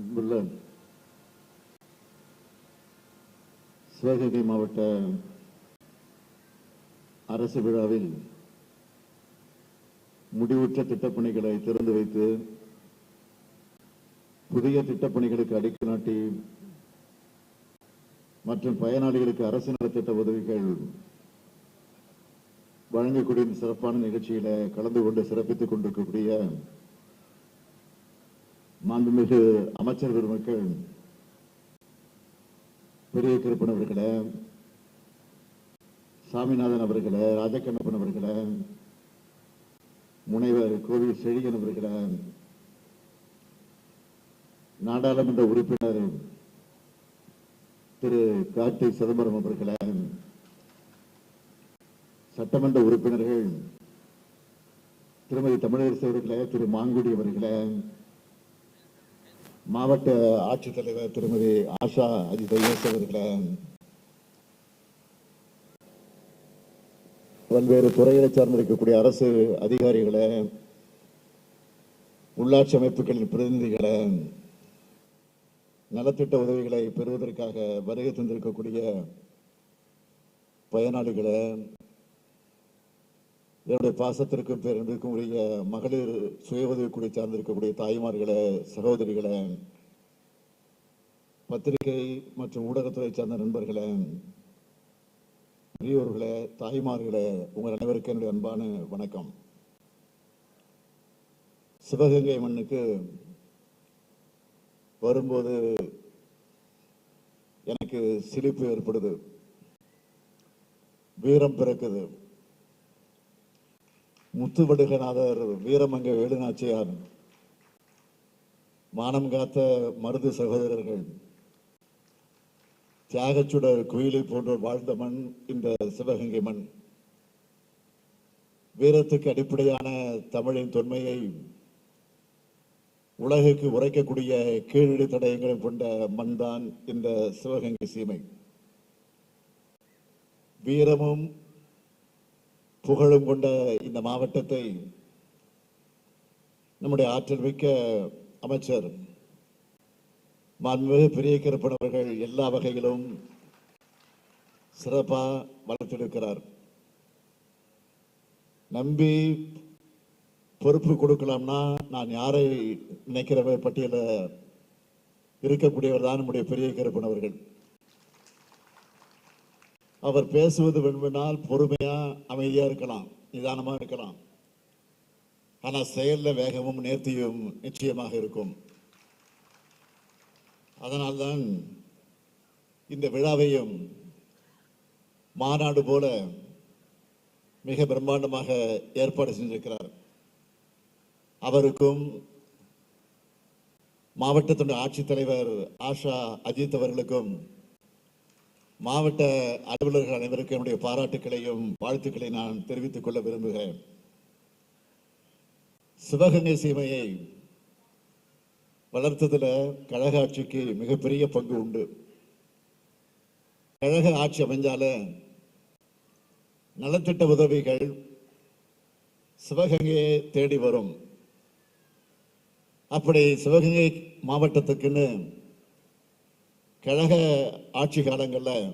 அன்புள்ள சிவகங்கை மாவட்ட அரசு விழாவில் முடிவுற்ற திட்டப்பணிகளை திறந்து வைத்து புதிய திட்டப்பணிகளுக்கு அடிக்கல் நாட்டி மற்றும் பயனாளிகளுக்கு அரசு நலத்திட்ட உதவிகள் வழங்கக்கூடிய சிறப்பான நிகழ்ச்சியில கலந்து கொண்டு சிறப்பித்துக் கொண்டிருக்கக்கூடிய மாண்புமிகு அமைச்சர் பெருமக்கள், பெரிய கருப்பன் அவர்களே, சாமிநாதன் அவர்களே, ராஜகண்ணப்பன் அவர்களே, முனைவர் கோவில் செழியன் அவர்களே, நாடாளுமன்ற உறுப்பினர் திரு கார்த்திக் சிதம்பரம் அவர்களே, சட்டமன்ற உறுப்பினர்கள் திருமதி தமிழரசு அவர்களே, திரு மாங்குடி அவர்களே, மாவட்ட ஆட்சித்தலைவர் திருமதி ஆஷா அஜித் ஐஎஸ் அவர்களே, பல்வேறு துறைகளை சார்ந்திருக்கக்கூடிய அரசு அதிகாரிகளே, உள்ளாட்சி அமைப்புகளின் பிரதிநிதிகளே, நலத்திட்ட உதவிகளை பெறுவதற்காக வருகை தந்திருக்கக்கூடிய பயனாளிகளே, என்னுடைய பாசத்திற்கும் பேரன்பிற்கும் உரிய மகளிர் சுய உதவிக்குழு சார்ந்திருக்கக்கூடிய தாய்மார்களே, சகோதரிகளே, பத்திரிகை மற்றும் ஊடகத்துறை சார்ந்த நண்பர்களே, பெரியோர்களே, தாய்மார்களே, உங்கள் அனைவருக்கும் என்னுடைய அன்பான வணக்கம். சிவகங்கை மண்ணுக்கு வரும்போது எனக்கு சிலிப்பு ஏற்படுது, வீரம் பிறக்குது. முத்துவடுகநாதர், வீரமங்க வேலுநாச்சியார், மானம் காத்த மருது சகோதரர்கள், தியாகச்சுடர் குயிலை போன்றோர் வாழ்ந்த மண் இந்த சிவகங்கை மண். வீரத்துக்கு அடிப்படையான தமிழின் தொன்மையை உலகுக்கு உரைக்கக்கூடிய கீழடி தடயங்களை கொண்ட மண் தான் இந்த சிவகங்கை சீமை. வீரமும் புகழும் கொண்ட இந்த மாவட்டத்தை நம்முடைய ஆற்றல் மிக்க அமைச்சர் மாண்புமிகு பெரிய கருப்பன் அவர்கள் எல்லா வகையிலும் சிறப்பாக வளர்த்தெடுக்கிறார். நம்பி பொறுப்பு கொடுக்கலாம்னா நான் யாரை நினைக்கிற பட்டியல இருக்கக்கூடியவர் தான் நம்முடைய பெரிய கருப்பன் அவர்கள். அவர் பேசுவது வேண்டுமானால் பொறுமையா அமைதியா இருக்கலாம், நிதானமா இருக்கலாம். ஆனா செயல்ல வேகமும் நேர்த்தியும் நிச்சயமாக இருக்கும். அதனால்தான் இந்த விழாவையும் மாநாடு போல மிக பிரம்மாண்டமாக ஏற்பாடு செஞ்சிருக்கிறார். அவருக்கும் மாவட்டத்தினுடைய ஆட்சித்தலைவர் ஆஷா அஜித் அவர்களுக்கும் மாவட்ட அலுவலர்கள் அனைவருக்கும் என்னுடைய பாராட்டுக்களையும் வாழ்த்துக்களை நான் தெரிவித்துக் கொள்ள விரும்புகிறேன். சிவகங்கை சீமையை வளர்த்ததுல கழக ஆட்சிக்கு மிகப்பெரிய பங்கு உண்டு. கழக ஆட்சி அமைஞ்சால நலத்திட்ட உதவிகள் சிவகங்கையை தேடி வரும். அப்படி சிவகங்கை மாவட்டத்துக்குன்னு கழக ஆட்சி காலங்களில்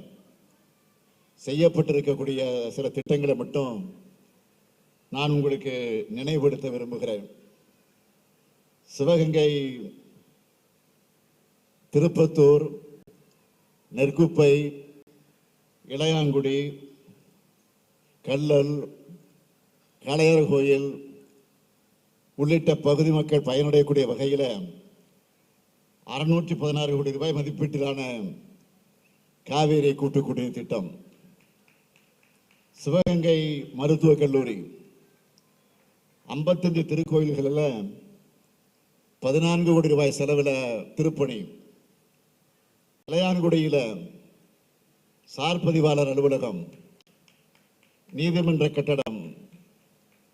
செய்யப்பட்டிருக்கக்கூடிய சில திட்டங்களை மட்டும் நான் உங்களுக்கு நினைவுபடுத்த விரும்புகிறேன். சிவகங்கை, திருப்பத்தூர், நெற்குப்பை, இளையாங்குடி, கல்லல், காளையார் கோயில் உள்ளிட்ட பகுதி மக்கள் பயனடையக்கூடிய வகையில் 616 கோடி ரூபாய் மதிப்பீட்டிலான காவேரி கூட்டு குடிநீர் திட்டம், சிவகங்கை மருத்துவக் கல்லூரி, 55 திருக்கோயில்களில் 14 கோடி ரூபாய் செலவில் திருப்பணி, இளையான்குடியில் சார்பதிவாளர் அலுவலகம், நீதிமன்ற கட்டடம்,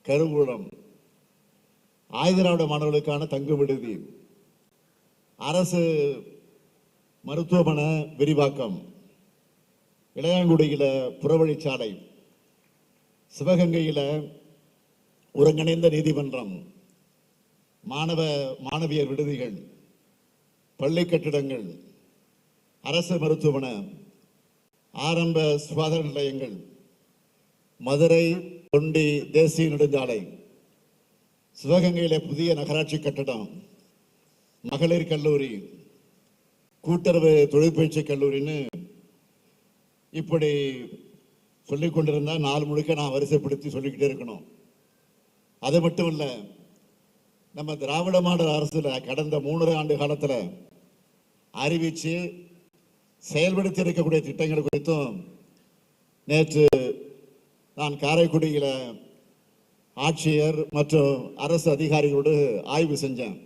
கருவூலம், ஆயுதராவிட மாணவர்களுக்கான தங்கு விடுதி, அரசு மருத்துவமனை விரிவாக்கம், இளையாங்குடியில் புறவழிச்சாலை, சிவகங்கையில் ஒருங்கிணைந்த நீதிமன்றம், மாணவியர் விடுதிகள், பள்ளி கட்டிடங்கள், அரசு மருத்துவமனை, ஆரம்ப சுகாதார நிலையங்கள், மதுரை தொண்டி தேசிய நெடுஞ்சாலை, சிவகங்கையில புதிய நகராட்சி கட்டடம், மகளிர் கல்லூரி, கூட்டுறவு தொழிற்பயிற்சி கல்லூரின்னு இப்படி சொல்லிக் கொண்டிருந்தா நாள் முழுக்க நான் வரிசைப்படுத்தி சொல்லிக்கிட்டே இருக்கணும். அது மட்டும் இல்லை, நம்ம திராவிட மாடல் அரசுல கடந்த 3 ஆண்டு காலத்தில் அறிவிச்சு செயல்படுத்தி இருக்கக்கூடிய திட்டங்கள் குறித்தும் நேற்று நான் காரைக்குடியில் ஆட்சியர் மற்றும் அரசு அதிகாரிகளோடு ஆய்வு செஞ்சேன்.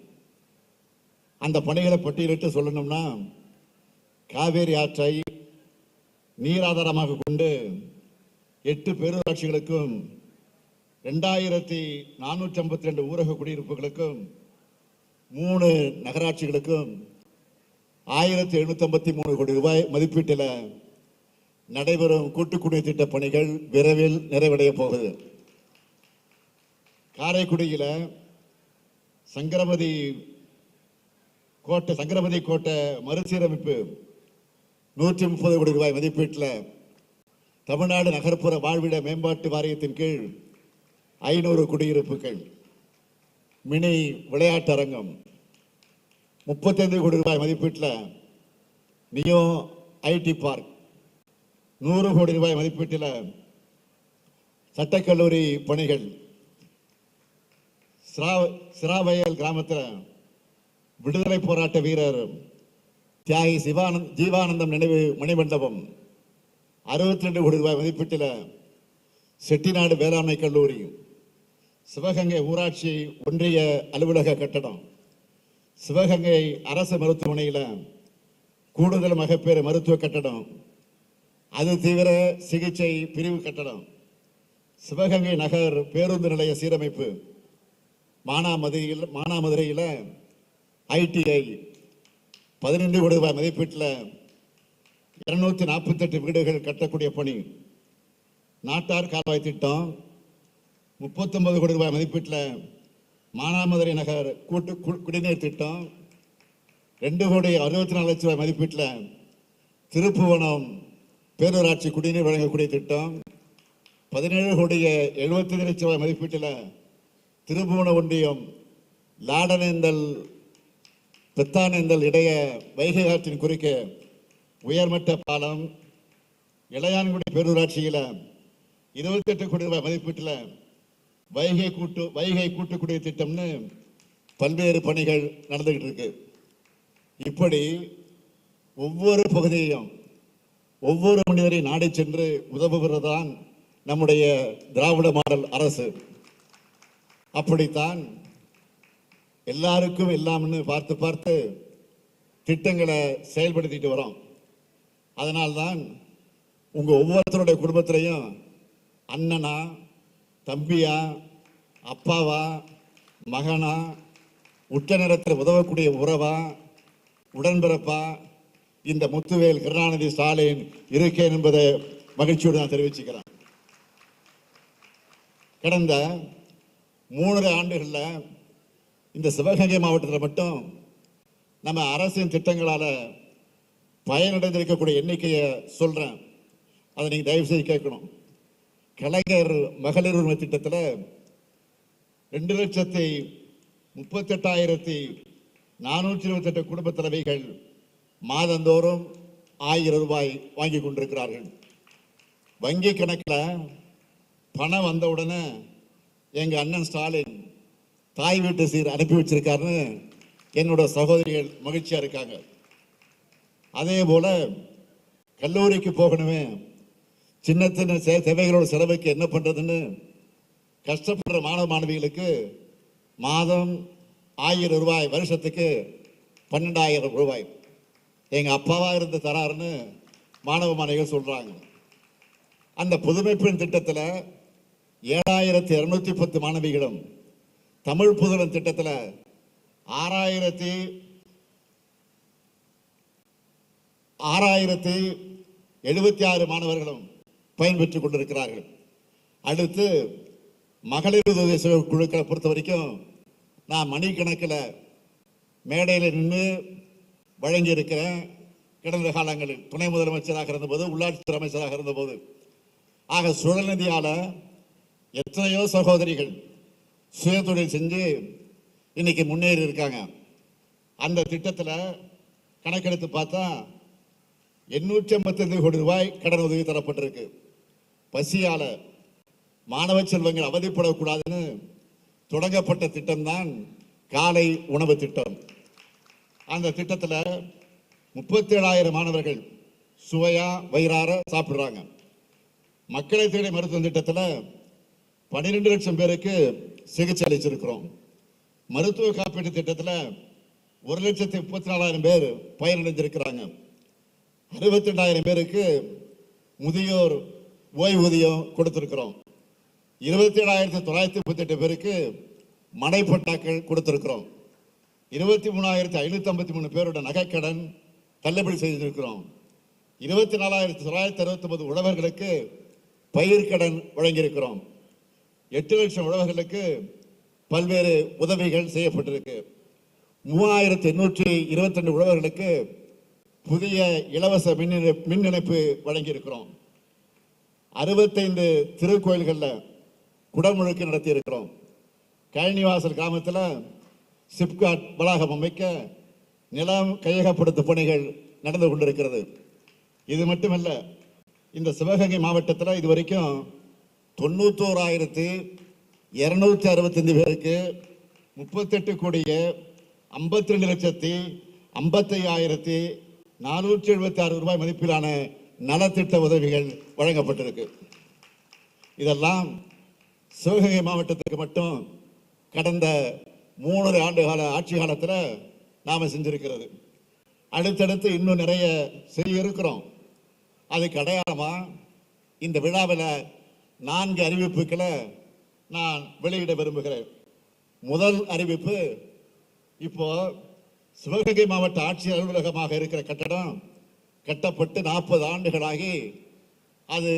அந்த பணிகளை பட்டியலிட்டு சொல்லணும்னா, காவேரி ஆற்றை நீராதாரமாக கொண்டு 8 பேரூராட்சிகளுக்கும் 2452 ஊரக குடியிருப்புகளுக்கும் 3 நகராட்சிகளுக்கும் 1753 கோடி ரூபாய் மதிப்பீட்டில் நடைபெறும் கூட்டுக்குடிநீர் திட்ட பணிகள் விரைவில் நிறைவடைய போகுது. காரைக்குடியில் சங்கரமதி கோட்டை மறுசீரமைப்பு 130 கோடி ரூபாய் மதிப்பீட்டில் தமிழ்நாடு நகர்ப்புற வாழ்விட மேம்பாட்டு வாரியத்தின் கீழ் 500 குடியிருப்புகள், மினி விளையாட்டு அரங்கம், 35 கோடி ரூபாய் மதிப்பீட்டில் நியோ ஐடி பார்க், 100 கோடி ரூபாய் மதிப்பீட்டில் சட்டக்கல்லூரி பணிகள், சிராவயல் கிராமத்தில் விடுதலை போராட்ட வீரர் தியாகி ஜீவானந்தம் நினைவு மணிமண்டபம், 62 கோடி ரூபாய் மதிப்பீட்டில் செட்டிநாடு வேளாண்மை கல்லூரி, சிவகங்கை ஊராட்சி ஒன்றிய அலுவலக கட்டடம், சிவகங்கை அரசு மருத்துவமனையில் கூடுதல் மகப்பேறு மருத்துவ கட்டடம், அது தீவிர சிகிச்சை பிரிவு கட்டடம், சிவகங்கை நகர் பேருந்து நிலைய சீரமைப்பு, மானாமதுரையில் ஐடிஐ 15 கோடி ரூபாய் மதிப்பீட்டில் 248 வீடுகள் கட்டக்கூடிய பணி, நாட்டார் கால்வாய் திட்டம் 39 கோடி ரூபாய் மதிப்பீட்டில் மானாமதுரை நகர் கூட்டு குடிநீர் திட்டம், 2,64 லட்சம் ரூபாய் மதிப்பீட்டில் திருப்புவனம் பேரூராட்சி குடிநீர் வழங்கக்கூடிய திட்டம், 17,75 லட்சம் ரூபாய் மதிப்பீட்டில் திருப்புவன ஒன்றியம் லாடனேந்தல் பெத்தானேந்தல் இடைய வைகை ஆற்றின் குறுக்கே உயர்மட்ட பாலம், இளையான்குடி பேரூராட்சியில் 28 கோடி ரூபாய் மதிப்பீட்டில் வைகை கூட்டுக்குடிநீர் திட்டம்னு பல்வேறு பணிகள் நடந்துகிட்டு இருக்கு. இப்படி ஒவ்வொரு பகுதியையும் ஒவ்வொரு மனிதரை நாடி சென்று உதவுகிறதான் நம்முடைய திராவிட மாடல் அரசு. அப்படித்தான் எல்லாருக்கும் எல்லாம்னு பார்த்து பார்த்து திட்டங்களை செயல்படுத்திட்டு வரோம். அதனால்தான் உங்க ஒவ்வொருத்தருடைய குடும்பத்திலையும் அண்ணனா, தம்பியா, அப்பாவா, மகனா, உச்ச நேரத்தில் உதவக்கூடிய உறவா, உடன்பிறப்பா இந்த முத்துவேல் கருணாநிதி ஸ்டாலின் இருக்கேன் என்பதை மகிழ்ச்சியோடு நான் தெரிவிச்சுக்கிறேன். கடந்த 3 ஆண்டுகளில் இந்த சிவகங்கை மாவட்டத்தில் மட்டும் நம்ம அரசின் திட்டங்களால் பயனடைந்திருக்கக்கூடிய எண்ணிக்கையை சொல்கிறேன். அதை நீங்கள் தயவு செய்து கேட்கணும். கலைஞர் மகளிர் உரிமை திட்டத்தில் 2,38,428 குடும்ப தலைவிகள் மாதந்தோறும் 1000 ரூபாய் வாங்கி கொண்டிருக்கிறார்கள். வங்கி கணக்கில் பணம் வந்தவுடனே எங்கள் அண்ணன் ஸ்டாலின் தாய் வீட்டு சீர் அனுப்பி வச்சிருக்காருன்னு என்னோட சகோதரிகள் மகிழ்ச்சியாக இருக்காங்க. அதே போல கல்லூரிக்கு போகணுமே, சின்ன சின்ன தேவைகளோட செலவுக்கு என்ன பண்ணுறதுன்னு கஷ்டப்படுற மாணவ மாணவிகளுக்கு மாதம் 1000 ரூபாய், வருஷத்துக்கு 12,000 ரூபாய் எங்கள் அப்பாவாக இருந்து தராருன்னு மாணவ மாணவிகள் சொல்கிறாங்க. அந்த புதுமை பெண் திட்டத்தில் 7,210 மாணவிகளும், தமிழ் புதுவன் திட்டத்தில் 6,076 மாணவர்களும் பயன்பெற்றுக் கொண்டிருக்கிறார்கள். அடுத்து மகளிர் உதவி குழுக்களை பொறுத்த வரைக்கும் நான் மணிக்கணக்கில் மேடையில் நின்று வழங்கி இருக்கிறேன். கடந்த காலங்களில் துணை முதலமைச்சராக இருந்தபோது, உள்ளாட்சித்துறை அமைச்சராக இருந்தபோது. ஆக சுழல்நிதியால எத்தனையோ சகோதரிகள் சுயதொழில் செஞ்சு இன்னைக்கு முன்னேறி இருக்காங்க. அந்த திட்டத்தில் கணக்கெடுத்து பார்த்தா 855 கோடி ரூபாய் கடன் உதவி தரப்பட்டிருக்கு. பசியால மாணவ செல்வங்கள் அவதிப்படக்கூடாதுன்னு தொடங்கப்பட்ட திட்டம்தான் காலை உணவு திட்டம். அந்த திட்டத்தில் 37,000 மாணவர்கள் சுவையா வயிறார சாப்பிடுறாங்க. மக்களை தேடி மருத்துவ திட்டத்தில் 12 லட்சம் பேருக்கு சிகிச்சை அளிச்சிருக்கிறோம். மருத்துவ காப்பீட்டு திட்டத்தில் 1,34,000 பேர் பயனடைஞ்சிருக்கிறாங்க. 62,000 பேருக்கு முதியோர் ஓய்வூதியம் கொடுத்திருக்கிறோம். 27,938 பேருக்கு மனைப்பட்டாக்கள் கொடுத்திருக்கிறோம். 23,553 பேரோட நகைக்கடன் தள்ளுபடி செய்திருக்கிறோம். 24,969 உழவர்களுக்கு பயிர்க்கடன் வழங்கியிருக்கிறோம். 8 லட்சம் உழவர்களுக்கு பல்வேறு உதவிகள் செய்யப்பட்டிருக்கு. 3,822 உழவர்களுக்கு புதிய இலவச மின் இணைப்பு வழங்கியிருக்கிறோம். 65 திருக்கோயில்களில் குடமுழுக்கு நடத்தி இருக்கிறோம். கழனிவாசல் கிராமத்தில் சிப்காட் வளாகம் அமைக்க நிலம் கையகப்படுத்தும் பணிகள் நடந்து கொண்டிருக்கிறது. இது மட்டுமல்ல, இந்த சிவகங்கை மாவட்டத்தில் இதுவரைக்கும் 91,265 பேருக்கு 38,52,55,476 ரூபாய் மதிப்பிலான நலத்திட்ட உதவிகள் வழங்கப்பட்டிருக்கு. இதெல்லாம் சிவகங்கை மாவட்டத்துக்கு மட்டும் கடந்த 3 ஆண்டு கால ஆட்சி காலத்தில் நாம செஞ்சிருக்கிறது. அடுத்தடுத்து இன்னும் நிறைய செய்ய இருக்கிறோம். அதுக்கு அடையாளமா இந்த விழாவில் 4 அறிவிப்புகளை நான் வெளியிட விரும்புகிறேன். முதல் அறிவிப்பு, இப்போ சிவகங்கை மாவட்ட ஆட்சியர் அலுவலகமாக இருக்கிற கட்டடம் கட்டப்பட்டு 40 ஆண்டுகளாகி அது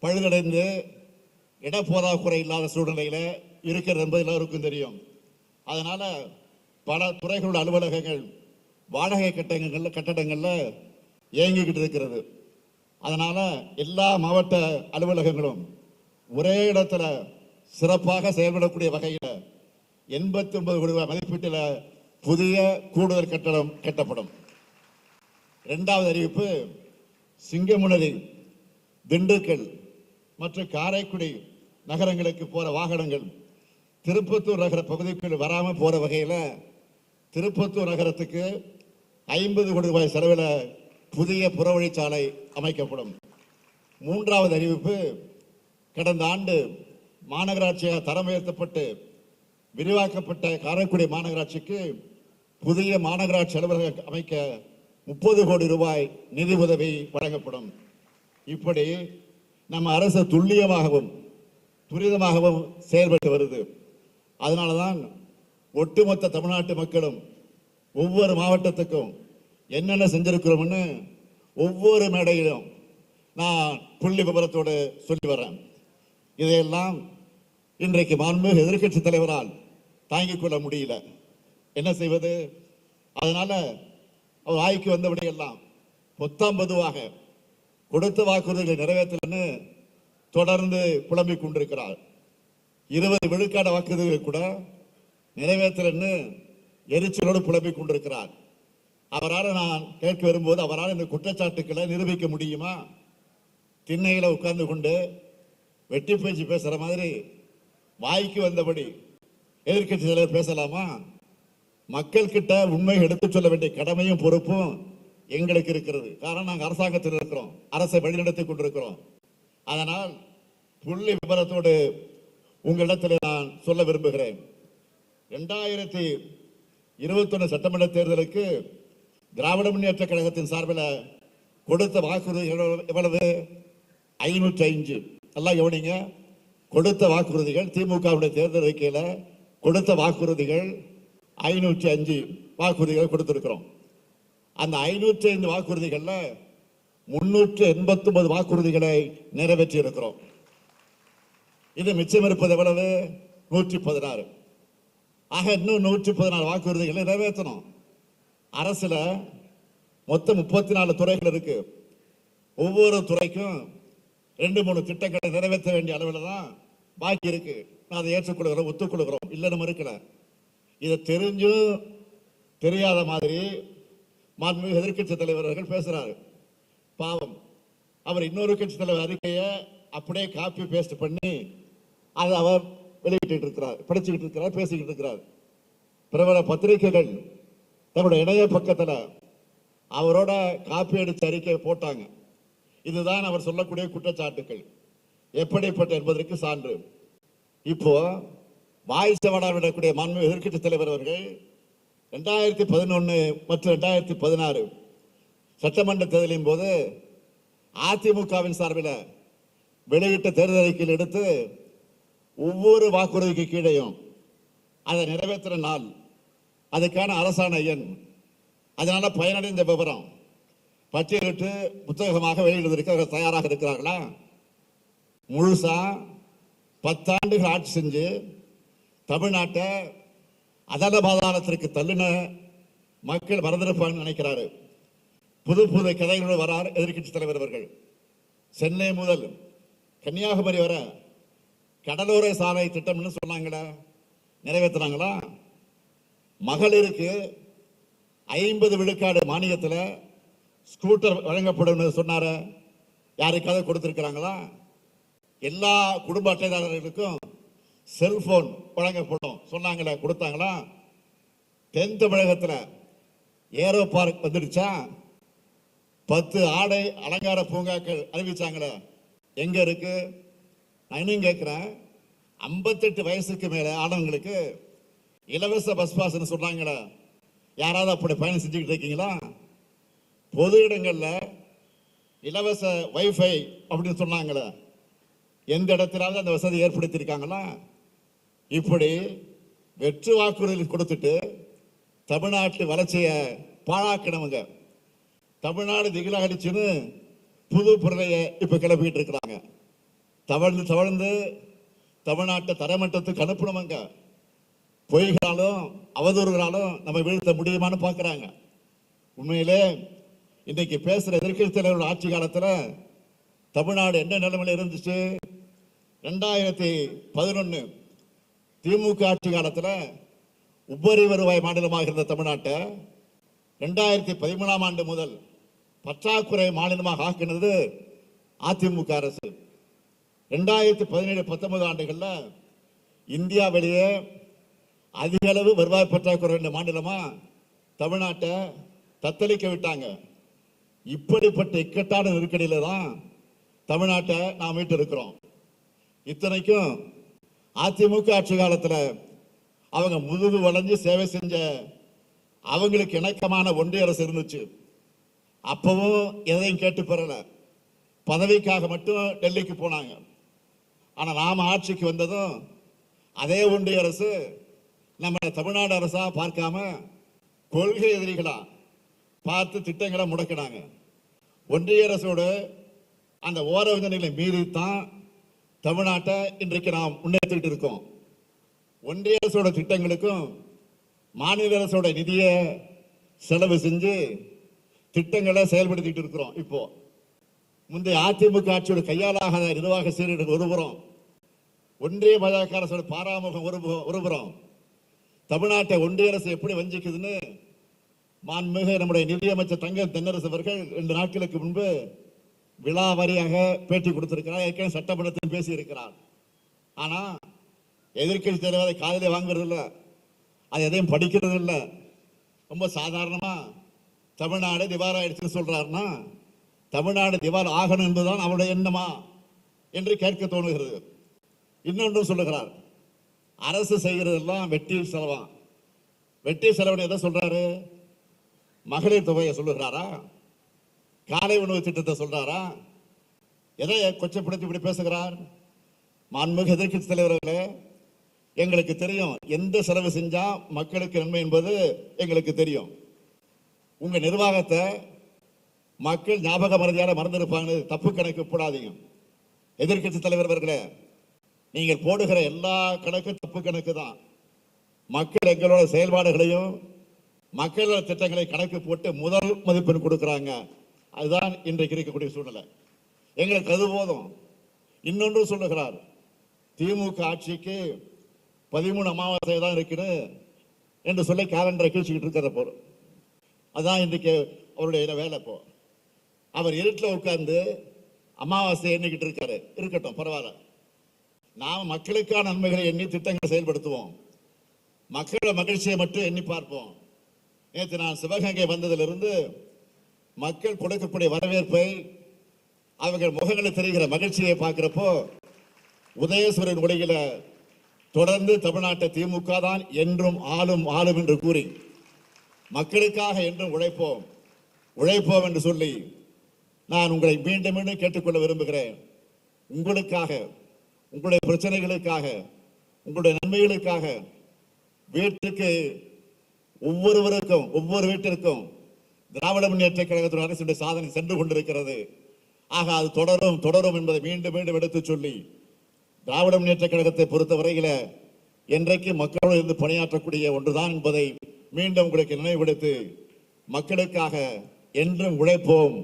பழுதடைந்து இடப்போதாக்குறை இல்லாத சூழ்நிலையில இருக்கிறது என்பது எல்லோருக்கும் தெரியும். அதனால பல துறைகளோட அலுவலகங்கள் வாடகை கட்டடங்கள்ல இயங்கிக்கிட்டு இருக்கிறது. அதனால எல்லா மாவட்ட அலுவலகங்களும் ஒரே இடத்துல சிறப்பாக செயல்படக்கூடிய வகையில் 89 கோடி ரூபாய் மதிப்பீட்டில் புதிய கூடுதல் கட்டடம் கட்டப்படும். இரண்டாவது அறிவிப்பு, சிங்கமுனரி, திண்டுக்கல் மற்றும் காரைக்குடி நகரங்களுக்கு போற வாகனங்கள் திருப்பத்தூர் நகர பகுதிக்குள் வராமல் போற வகையில் திருப்பத்தூர் நகரத்துக்கு 50 கோடி ரூபாய் செலவில் புதிய புறவழிச்சாலை அமைக்கப்படும். மூன்றாவது அறிவிப்பு, கடந்த ஆண்டு மாநகராட்சியாக தரம் உயர்த்தப்பட்டு விரிவாக்கப்பட்ட காரைக்குடி மாநகராட்சிக்கு புதிய மாநகராட்சி அலுவலகம் அமைக்க 30 கோடி ரூபாய் நிதி உதவி வழங்கப்படும். இப்படி நம்ம அரசு துல்லியமாகவும் துரிதமாகவும் செயல்பட்டு வருது. அதனாலதான் ஒட்டுமொத்த தமிழ்நாட்டு மக்களும் ஒவ்வொரு மாவட்டத்துக்கும் என்னென்ன செஞ்சிருக்கிறோம்னு ஒவ்வொரு மேடையிலும் நான் புள்ளி விபரத்தோடு சொல்லி வரேன். இதையெல்லாம் இன்றைக்கு மாண்புமிகு எதிர்க்கட்சி தலைவரால் தாங்கிக் கொள்ள முடியல. என்ன செய்வது? அதனால அவர் வாய்க்கு வந்தபடியெல்லாம் பொத்தாம் பொதுவாக கொடுத்த வாக்குறுதிகளை நிறைவேற்றலன்னு தொடர்ந்து புலம்பிக் கொண்டிருக்கிறார். 20 விழுக்காடு வாக்குறுதிகள் கூட நிறைவேற்றலன்னு எரிச்சலோடு புலம்பிக் கொண்டிருக்கிறார். அவரால் நான் கேட்க வரும்போது, அவரால் இந்த குற்றச்சாட்டுக்களை நிரூபிக்க முடியுமா? திண்ணையில உட்கார்ந்து கொண்டு வெட்டி பேச்சு பேசுற மாதிரி வாய்க்கு வந்தபடி எதிர்கட்சி தலைவர் பேசலாமா? மக்கள் கிட்ட உண்மை எடுத்துச் சொல்ல வேண்டிய கடமையும் பொறுப்பும் எங்களுக்கு இருக்கிறது. காரணம், நாங்கள் அரசாங்கத்தில் இருக்கிறோம், அரசை வழிநடத்திக் கொண்டிருக்கிறோம். அதனால் புள்ளி விபரத்தோடு உங்களிடத்தில் நான் சொல்ல விரும்புகிறேன். 2021 சட்டமன்ற தேர்தலுக்கு திராவிட முன்னேற்ற கழகத்தின் சார்பில் கொடுத்த வாக்குறுதிகள் எவ்வளவு? 505. நல்லா கவனிங்க. கொடுத்த வாக்குறுதிகள், திமுகவுடைய தேர்தல் அறிக்கையில் கொடுத்த வாக்குறுதிகள் 505 வாக்குறுதிகள் கொடுத்திருக்கிறோம். அந்த 505 வாக்குறுதிகள்ல 389 வாக்குறுதிகளை நிறைவேற்றி இருக்கிறோம். இது மிச்சம் இருப்பது எவ்வளவு? 116. ஆக இன்னும் 116 வாக்குறுதிகளை நிறைவேற்றணும். அரசுல மொத்தம் 34 துறைகள் இருக்கு. ஒவ்வொரு துறைக்கும் 2-3 திட்டங்களை நிறைவேற்ற வேண்டிய அளவில் தான் பாக்கி இருக்கு. நான் அதை ஏற்றுக்கொள்கிறோம், ஒத்துக்கொள்கிறோம், இல்லைன்னு மறுக்கல. இதை தெரிஞ்சும் தெரியாத மாதிரி மாண்புமிகு எதிர்க்கட்சி தலைவர்கள் பேசுறாரு. பாவம், அவர் இன்னொரு கட்சி தலைவர் அறிக்கையை அப்படியே காப்பி பேஸ்ட் பண்ணி அதை அவர் வெளியிட்டு இருக்கிறார், படிச்சுக்கிட்டு இருக்கிறார், பேசிக்கிட்டு இருக்கிறார். பிரபல பத்திரிகைகள் தன்னுடைய இணைய பக்கத்தில் அவரோட காப்பி அடிச்ச அறிக்கை போட்டாங்க. இதுதான் அவர் சொல்லக்கூடிய குற்றச்சாட்டுகள் எப்படிப்பட்ட என்பதற்கு சான்று. இப்போ வாய் சவடா விடக்கூடிய மாண்புமிகு எதிர்க்கட்சி தலைவர் அவர்கள் 2011 மற்றும் 2016 சட்டமன்ற தேர்தலின் போது அதிமுகவின் சார்பில் வெளியிட்ட தேர்தல் அறிக்கையில் எடுத்து ஒவ்வொரு வாக்குறுதிக்கு கீழையும் அதை நிறைவேற்ற நாள், அதுக்கான அரசாணை எண், அதனால பயனடைந்த விவரம் பட்டியலிட்டு புத்தகமாக வெளியிடுவதற்கு தயாராக இருக்கிறார்களா? முழுசா 10 ஆண்டுகள் ஆட்சி செஞ்சு தமிழ்நாட்டை அதல பாதாளத்திற்கு தள்ளின மக்கள் மறந்திருப்பான்னு நினைக்கிறாரு. புது புது கதைகளோடு வரார் எதிர்க்கட்சி தலைவர் அவர்கள். சென்னை முதல் கன்னியாகுமரி வர கடலோர சாலை திட்டம்னு சொன்னாங்களா, நிறைவேற்றினாங்களா? மகளிருக்கு 50 விழுக்காடு மானியத்தில் ஸ்கூட்டர் வழங்கப்படும் சொன்னார, யாருக்காவது கொடுத்திருக்கிறாங்களா? எல்லா குடும்ப அட்டைதாரர்களுக்கும் செல்போன் வழங்கப்படும் சொன்னாங்களா, கொடுத்தாங்களா? தென் தமிழகத்தில் ஏரோ பார்க் வந்துடுச்சா? 10 ஆடை அலங்கார பூங்காக்கள் அறிவிச்சாங்களே, எங்க இருக்கு? நான் இன்னும் கேட்கிறேன், 58 வயசுக்கு மேல ஆனவங்களுக்கு இலவச பஸ் பாஸ் சொன்னாங்களே, யாராவது அப்படி பயணம் செஞ்சுக்கிட்டு இருக்கீங்களா? பொது இடங்கள்ல இலவச வைஃபை அப்படின்னு சொன்னாங்களே, எந்த இடத்திலாவது அந்த வசதி ஏற்படுத்தியிருக்காங்களா? இப்படி வெற்று வாக்குறுதி கொடுத்துட்டு தமிழ்நாட்டு வளர்ச்சியை பாழாக்கினவங்க, தமிழ்நாடு திகிலாடிச்சுன்னு புது பொருளைய இப்ப கிளப்பிட்டு இருக்கிறாங்க. தவழ்ந்து தவழ்ந்து தமிழ்நாட்டை தரமட்டத்துக்கு அனுப்பணுமங்க. பொய்களாலும் அவதூறுகளாலும் நம்ம வீழ்த்த முடியுமான்னு பார்க்குறாங்க. உண்மையிலே இன்னைக்கு பேசுற எதிர்க்கட்சி தலைவரோட ஆட்சி காலத்தில் தமிழ்நாடு என்ன நிலைமையில் இருந்துச்சு? 2011 திமுக ஆட்சி காலத்தில் உபரி வருவாய் மாநிலமாக இருந்த தமிழ்நாட்டை 2013ஆம் ஆண்டு முதல் பற்றாக்குறை மாநிலமாக ஆக்கினது அதிமுக அரசு. 2017-19 ஆண்டுகளில் இந்தியாவிலேயே அதிக அளவு வருவாய் பற்றாக்குறை மாநிலமா தமிழ்நாட்டை தத்தளிக்க விட்டாங்க. இப்படிப்பட்ட இக்கட்டான நெருக்கடியில தான் தமிழ்நாட்டை நாம் மீட்டு இருக்கிறோம். இத்தனைக்கும் அதிமுக ஆட்சி காலத்தில் அவங்க முதுகு வளைஞ்சு சேவை செஞ்ச அவங்களுக்கு இணக்கமான ஒன்றிய அரசு இருந்துச்சு. அப்பவும் எதையும் கேட்டு பெறல, பதவிக்காக மட்டும் டெல்லிக்கு போனாங்க. ஆனா நாம ஆட்சிக்கு வந்ததும் அதே ஒன்றிய அரசு நம்ம தமிழ்நாடு அரசா பார்க்காம கொள்கை எதிரிகளா பார்த்து திட்டங்களை முடக்கினாங்க. ஒன்றிய அரசோடு அந்த ஓரவிதனைகளை மீறித்தான் தமிழ்நாட்டை இன்றைக்கு நாம் முன்னேற்றிட்டு இருக்கோம். ஒன்றிய அரசோட திட்டங்களுக்கும் மாநில அரசோட நிதியை செலவு செஞ்சு திட்டங்களை செயல்படுத்திட்டு இருக்கிறோம். இப்போ முந்தைய அதிமுக ஆட்சியோட கையாளாக நிர்வாக சீரழிவு ஒருபுறம், ஒன்றிய பாஜக அரசோட பாராமுகம் ஒருபுறம், தமிழ்நாட்டை ஒன்றிய அரசு எப்படி வஞ்சிக்குதுன்னு மாண்புமிகு நம்முடைய நிதியமைச்சர் தங்கம் தென்னரசு அவர்கள் 2 நாட்களுக்கு முன்பு விழாவாரியாக பேட்டி கொடுத்திருக்கிறார். ஏற்கனவே சட்டமன்றத்தில் பேசி இருக்கிறார். ஆனா எதிர்க்கட்சி தலைவரை காதலை வாங்குறது இல்லை, அது எதையும் படிக்கிறது இல்லை. ரொம்ப சாதாரணமா தமிழ்நாடு திவால் ஆயிடுச்சுன்னு சொல்றாருன்னா, தமிழ்நாடு திவால் ஆகணும் என்பதுதான் அவருடைய எண்ணமா என்று கேட்க தோணுகிறது. இன்னொன்றும் சொல்லுகிறார், அரசு செய்கிறதெல்லாம் வெட்டி செலவா. வெட்டி செலவு எதை சொல்றாரு? மகளிர் தொகையை சொல்லுகிறாரா? காலை உணவு திட்டத்தை சொல்றாரா? எதை கொச்சப்படுத்தி இப்படி பேசுகிறார்? மாண்புமிகு எதிர்க்கட்சி தலைவர்களே, எங்களுக்கு தெரியும் எந்த செலவு செஞ்சா மக்களுக்கு நன்மை என்பது எங்களுக்கு தெரியும். உங்க நிர்வாகத்தை மக்கள் ஞாபக மறதியால மறந்திருப்பாங்க, தப்பு கணக்கு போடாதீங்க. எதிர்க்கட்சி தலைவர்களே, நீங்கள் போடுகிற எல்லா கணக்கும் தப்பு கணக்கு தான். மக்கள் எங்களோட செயல்பாடுகளையும் மக்கள் நல திட்டங்களை கணக்கு போட்டு முதல் மதிப்பெண் கொடுக்கிறாங்க. அதுதான் இன்றைக்கு இருக்கக்கூடிய சூழ்நிலை. எங்களுக்கு அது போதும். இன்னொன்று சொல்லுகிறார், திமுக ஆட்சிக்கு 13 அமாவாசை தான் இருக்குது என்று சொல்லி கேலண்டரை கீழ்ச்சிக்கிட்டு இருக்கிற போறோம். அதான் இன்றைக்கு அவருடைய வேலை. இப்போ அவர் இருட்டில் உட்கார்ந்து அமாவாசை எண்ணிக்கிட்டு இருக்காரு. இருக்கட்டும், பரவாயில்ல. நாம் மக்களுக்கான நன்மைகளை எண்ணி திட்டங்களை செயல்படுத்துவோம். மக்களோட மகிழ்ச்சியை மட்டும் எண்ணி பார்ப்போம். நேற்று நான் சிவகங்கை வந்ததிலிருந்து மக்கள் கொடுக்கக்கூடிய வரவேற்பை, அவர்கள் முகங்களில் தெரிகிற மகிழ்ச்சியை பார்க்கிறப்போ உதயசூரன் ஒளியில தொடர்ந்து தமிழ்நாட்டை திமுக தான் என்றும் ஆளும் ஆளும் என்று கூறி மக்களுக்காக என்றும் உழைப்போம் உழைப்போம் என்று சொல்லி நான் உங்களை மீண்டும் மீண்டும் கேட்டுக்கொள்ள விரும்புகிறேன். உங்களுக்காக, உங்களுடைய பிரச்சனைகளுக்காக, உங்களுடைய நன்மைகளுக்காக வீட்டுக்கு ஒவ்வொருவருக்கும், ஒவ்வொரு வீட்டிற்கும் திராவிட முன்னேற்ற கழகத்தின் அரசுடைய சாதனை சென்று கொண்டிருக்கிறது. ஆக அது தொடரும் தொடரும் என்பதை மீண்டும் மீண்டும் எடுத்து சொல்லி, திராவிட முன்னேற்ற கழகத்தை பொறுத்தவரையில என்றைக்கு மக்களோடு இருந்து பணியாற்றக்கூடிய ஒன்றுதான் என்பதை மீண்டும் உங்களுக்கு நினைவுபடுத்தி, மக்களுக்காக என்றும் உழைப்போம்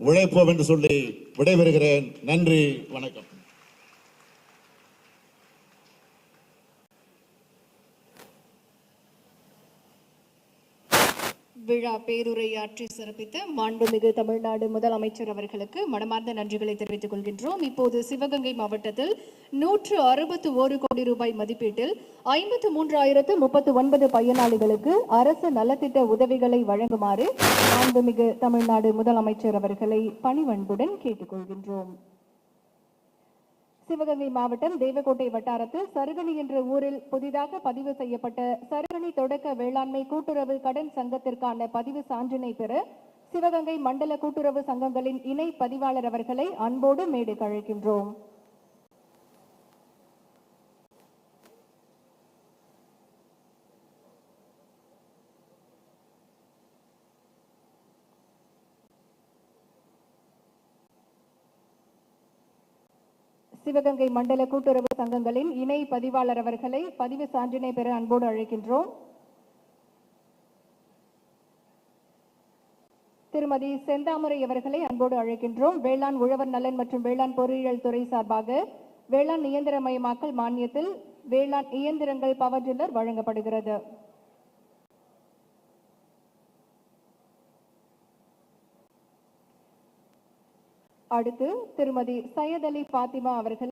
உழைப்போம் என்று சொல்லி விடைபெறுகிறேன். நன்றி, வணக்கம். விழா பேருரையாற்றி சிறப்பித்த மாண்புமிகு தமிழ்நாடு முதலமைச்சர் அவர்களுக்கு மனமார்ந்த நன்றிகளை தெரிவித்துக் கொள்கின்றோம். இப்போது சிவகங்கை மாவட்டத்தில் 161 கோடி ரூபாய் மதிப்பீட்டில் 53,039 பயனாளிகளுக்கு அரசு நலத்திட்ட உதவிகளை வழங்குமாறு மாண்புமிகு தமிழ்நாடு முதலமைச்சர் அவர்களை பணிவன்புடன் கேட்டுக்கொள்கின்றோம். சிவகங்கை மாவட்டம் தேவக்கோட்டை வட்டாரத்தில் சருகணி என்ற ஊரில் புதிதாக பதிவு செய்யப்பட்ட சருகணி தொடக்க வேளாண்மை கூட்டுறவு கடன் சங்கத்திற்கான பதிவு சான்றினை பெற சிவகங்கை மண்டல கூட்டுறவு சங்கங்களின் இணை பதிவாளர் அவர்களை அன்போடு மேடைக்கு அழைக்கின்றோம். சிவகங்கை மண்டல கூட்டுறவு சங்கங்களின் இணை பதிவாளர் அவர்களை பதிவு சான்றினை பெற அன்போடு அழைக்கின்றோம். திருமதி செந்தாமரை அவர்களை அன்போடு அழைக்கின்றோம். வேளாண் உழவர் நலன் மற்றும் வேளாண் பொறியியல் துறை சார்பாக வேளாண் இயந்திரமயமாக்கல் மானியத்தில் வேளாண் இயந்திரங்கள் பவர் டில்லர் வழங்கப்படுகிறது. அடுத்து திருமதி சையத் அலி பாத்திமா அவர்கள்